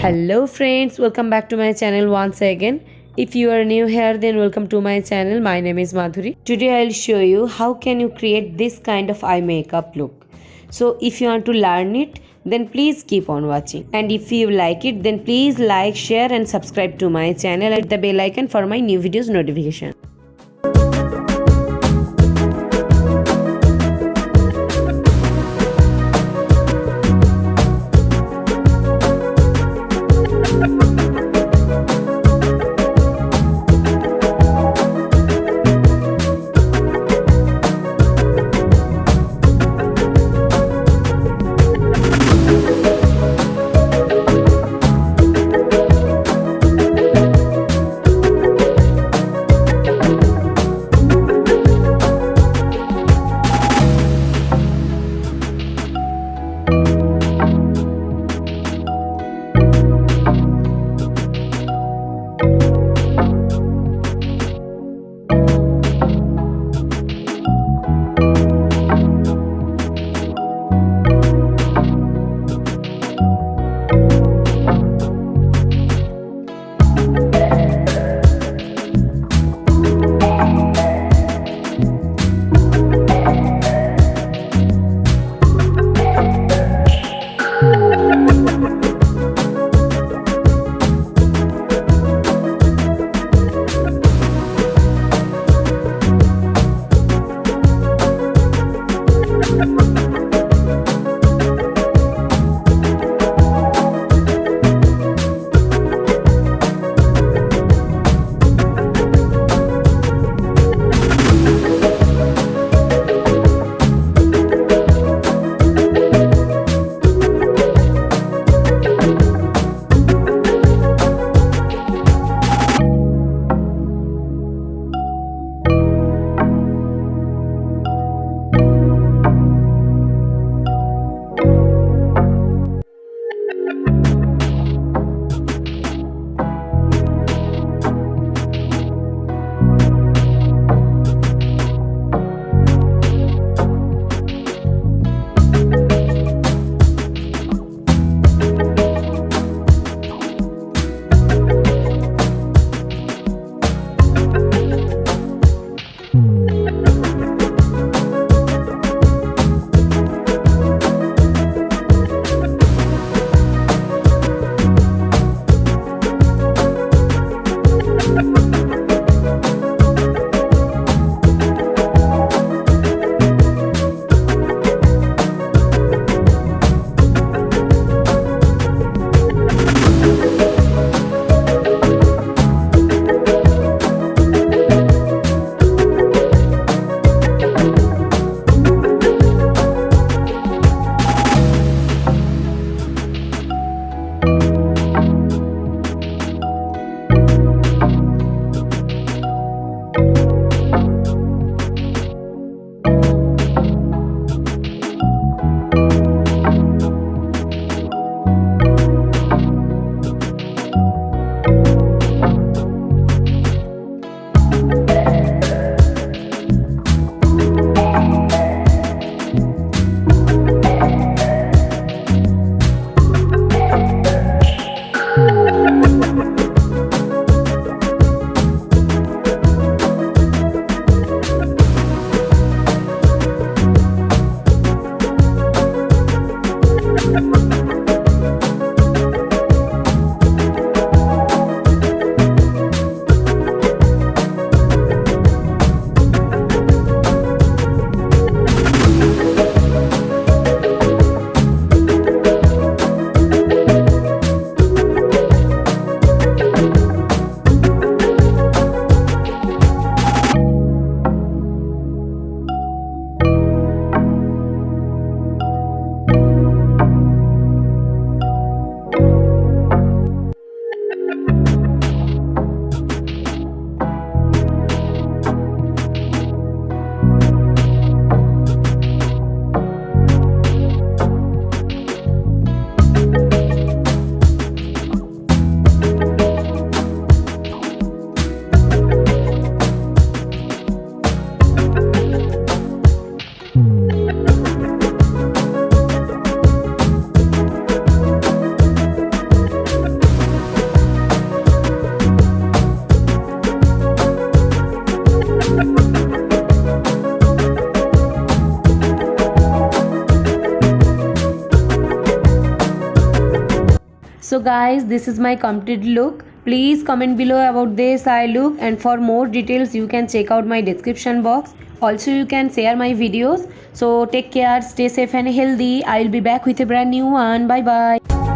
Hello friends, welcome back to my channel once again. If you are new here, then welcome to my channel. My name is Madhuri. Today I'll show you how can you create this kind of eye makeup look. So if you want to learn it, then please keep on watching. And if you like it, then please like, share and subscribe to my channel and hit the bell icon for my new videos notification. guys, this is my complete look. Please comment below about this eye look, and for more details you can check out my description box. Also you can share my videos. So take care, stay safe and healthy. I will be back with a brand new one. Bye bye.